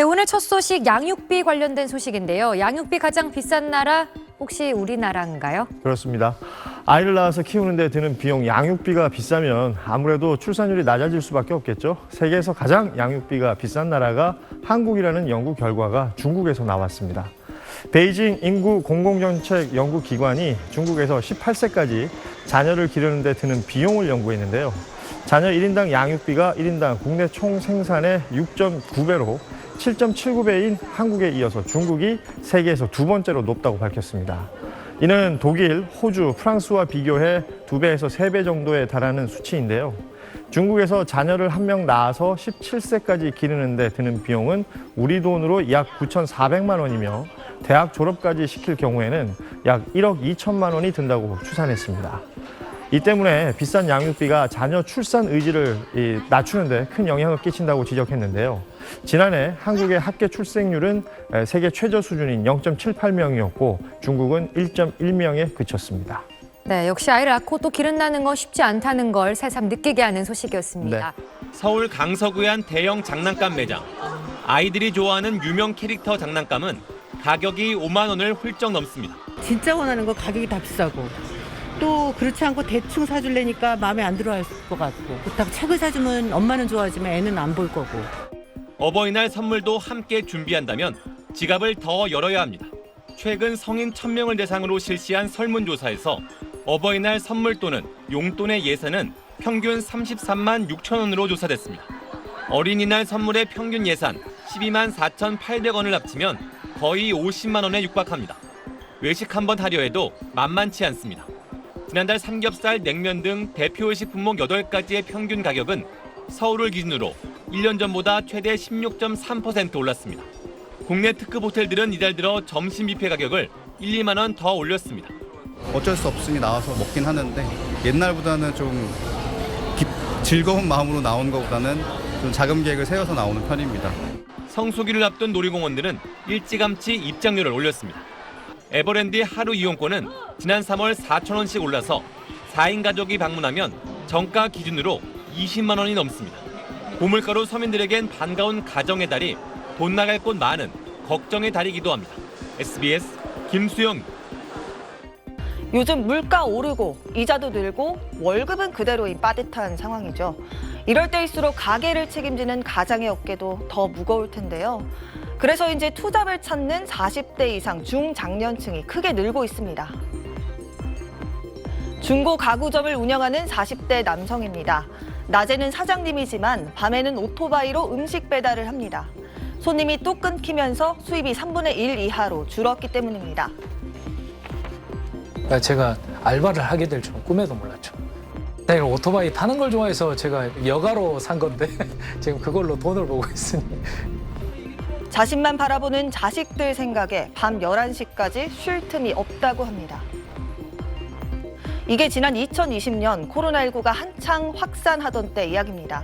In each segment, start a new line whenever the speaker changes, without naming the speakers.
오늘 첫 소식 양육비 관련된 소식인데요. 양육비 가장 비싼 나라 혹시 우리나라인가요?
그렇습니다. 아이를 낳아서 키우는 데 드는 비용 양육비가 비싸면 아무래도 출산율이 낮아질 수밖에 없겠죠. 세계에서 가장 양육비가 비싼 나라가 한국이라는 연구 결과가 중국에서 나왔습니다. 베이징 인구 공공정책 연구기관이 중국에서 18세까지 자녀를 기르는 데 드는 비용을 연구했는데요. 자녀 1인당 양육비가 1인당 국내 총 생산의 6.9배로 7.79배인 한국에 이어서 중국이 세계에서 두 번째로 높다고 밝혔습니다. 이는 독일, 호주, 프랑스와 비교해 2배에서 3배 정도에 달하는 수치인데요. 중국에서 자녀를 한 명 낳아서 17세까지 기르는 데 드는 비용은 우리 돈으로 약 9,400만 원이며 대학 졸업까지 시킬 경우에는 약 1억 2천만 원이 든다고 추산했습니다. 이 때문에 비싼 양육비가 자녀 출산 의지를 낮추는 데 큰 영향을 끼친다고 지적했는데요. 지난해 한국의 합계 출생률은 세계 최저 수준인 0.78명이었고 중국은 1.1명에 그쳤습니다.
네, 역시 아이를 낳고 또 기른다는 건 쉽지 않다는 걸 새삼 느끼게 하는 소식이었습니다.
네.
서울 강서구의 한 대형 장난감 매장. 아이들이 좋아하는 유명 캐릭터 장난감은 가격이 5만 원을 훌쩍 넘습니다.
진짜 원하는 거 가격이 다 비싸고 또 그렇지 않고 대충 사줄래니까 마음에 안 들어 할 것 같고 그렇다고 책을 사주면 엄마는 좋아하지만 애는 안 볼 거고.
어버이날 선물도 함께 준비한다면 지갑을 더 열어야 합니다. 최근 성인 1,000명을 대상으로 실시한 설문조사에서 어버이날 선물 또는 용돈의 예산은 평균 33만 6천 원으로 조사됐습니다. 어린이날 선물의 평균 예산 12만 4,800원을 합치면 거의 50만 원에 육박합니다. 외식 한번 하려 해도 만만치 않습니다. 지난달 삼겹살, 냉면 등 대표 외식 품목 8가지의 평균 가격은 서울을 기준으로 1년 전보다 최대 16.3% 올랐습니다. 국내 특급 호텔들은 이달 들어 점심 뷔페 가격을 1, 2만 원 더 올렸습니다.
어쩔 수 없으니 나와서 먹긴 하는데 옛날보다는 좀 즐거운 마음으로 나오는 것보다는 좀 자금 계획을 세워서 나오는 편입니다.
성수기를 앞둔 놀이공원들은 일찌감치 입장료를 올렸습니다. 에버랜드 하루 이용권은 지난 3월 4천 원씩 올라서 4인 가족이 방문하면 정가 기준으로 20만 원이 넘습니다. 고물가로 서민들에겐 반가운 가정의 달이 돈 나갈 곳 많은 걱정의 달이기도 합니다. SBS 김수영.
요즘 물가 오르고 이자도 늘고 월급은 그대로인 빠듯한 상황이죠. 이럴 때일수록 가계를 책임지는 가장의 어깨도 더 무거울 텐데요. 그래서 이제 투잡을 찾는 40대 이상 중장년층이 크게 늘고 있습니다. 중고 가구점을 운영하는 40대 남성입니다. 낮에는 사장님이지만 밤에는 오토바이로 음식 배달을 합니다. 손님이 뚝 끊기면서 수입이 3분의 1 이하로 줄었기 때문입니다.
제가 알바를 하게 될 줄은 꿈에도 몰랐죠. 내가 오토바이 타는 걸 좋아해서 제가 여가로 산 건데 지금 그걸로 돈을 보고 있으니.
자신만 바라보는 자식들 생각에 밤 11시까지 쉴 틈이 없다고 합니다. 이게 지난 2020년 코로나19가 한창 확산하던 때 이야기입니다.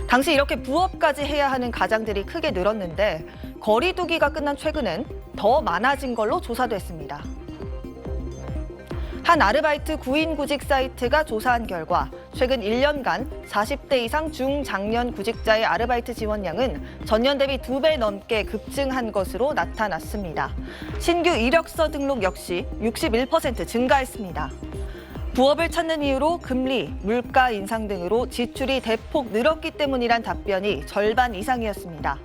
당시 이렇게 부업까지 해야 하는 가장들이 크게 늘었는데 거리두기가 끝난 최근엔 더 많아진 걸로 조사됐습니다. 한 아르바이트 구인 구직 사이트가 조사한 결과 최근 1년간 40대 이상 중장년 구직자의 아르바이트 지원량은 전년 대비 2배 넘게 급증한 것으로 나타났습니다. 신규 이력서 등록 역시 61% 증가했습니다. 부업을 찾는 이유로 금리, 물가 인상 등으로 지출이 대폭 늘었기 때문이란 답변이 절반 이상이었습니다.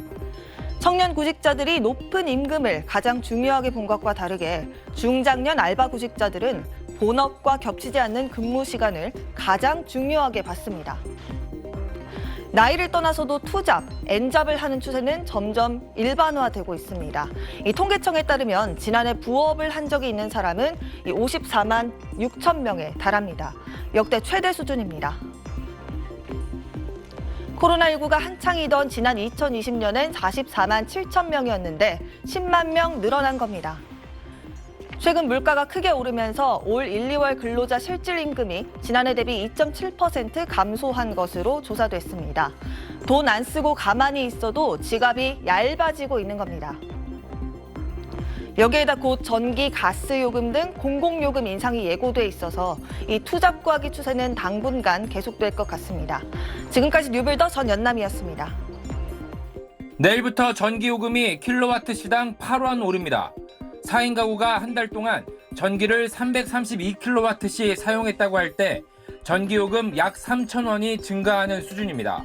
청년 구직자들이 높은 임금을 가장 중요하게 본 것과 다르게 중장년 알바 구직자들은 본업과 겹치지 않는 근무 시간을 가장 중요하게 봤습니다. 나이를 떠나서도 투잡, N잡을 하는 추세는 점점 일반화되고 있습니다. 이 통계청에 따르면 지난해 부업을 한 적이 있는 사람은 54만 6천 명에 달합니다. 역대 최대 수준입니다. 코로나19가 한창이던 지난 2020년엔 44만 7천 명이었는데 10만 명 늘어난 겁니다. 최근 물가가 크게 오르면서 올 1, 2월 근로자 실질 임금이 지난해 대비 2.7% 감소한 것으로 조사됐습니다. 돈 안 쓰고 가만히 있어도 지갑이 얇아지고 있는 겁니다. 여기에다 곧 전기, 가스 요금 등 공공요금 인상이 예고돼 있어서 이 투잡 구하기 추세는 당분간 계속될 것 같습니다. 지금까지 뉴빌더 전연남이었습니다.
내일부터 전기요금이 킬로와트 시당 8원 오릅니다. 4인 가구가 한 달 동안 전기를 332킬로와트씩 사용했다고 할 때 전기요금 약 3,000원이 증가하는 수준입니다.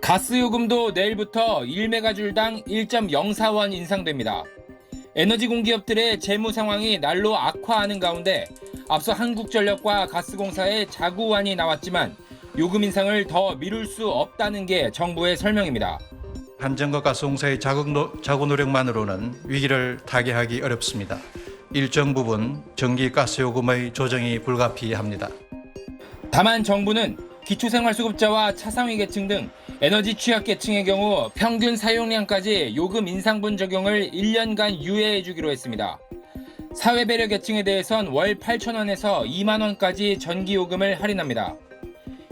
가스요금도 내일부터 1메가줄당 1.04원 인상됩니다. 에너지 공기업들의 재무 상황이 날로 악화하는 가운데 앞서 한국전력과 가스공사의 자구안이 나왔지만 요금 인상을 더 미룰 수 없다는 게 정부의 설명입니다.
한전과 가스공사의 자구 노력만으로는 위기를 타개하기 어렵습니다. 일정 부분 전기 가스요금의 조정이 불가피합니다.
다만 정부는 기초생활수급자와 차상위 계층 등 에너지 취약계층의 경우 평균 사용량까지 요금 인상분 적용을 1년간 유예해 주기로 했습니다. 사회배려 계층에 대해선 월 8,000원에서 2만 원까지 전기요금을 할인합니다.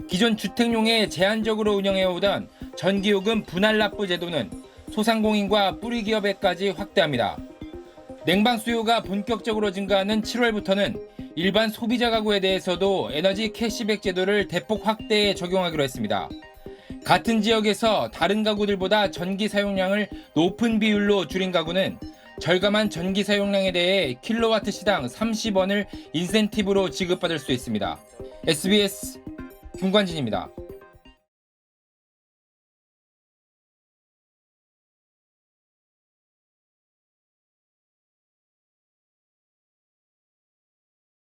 기존 주택용에 제한적으로 운영해오던 전기요금 분할납부 제도는 소상공인과 뿌리기업에까지 확대합니다. 냉방 수요가 본격적으로 증가하는 7월부터는 일반 소비자 가구에 대해서도 에너지 캐시백 제도를 대폭 확대해 적용하기로 했습니다. 같은 지역에서 다른 가구들보다 전기 사용량을 높은 비율로 줄인 가구는 절감한 전기 사용량에 대해 킬로와트 시당 30원을 인센티브로 지급받을 수 있습니다. SBS 김관진입니다.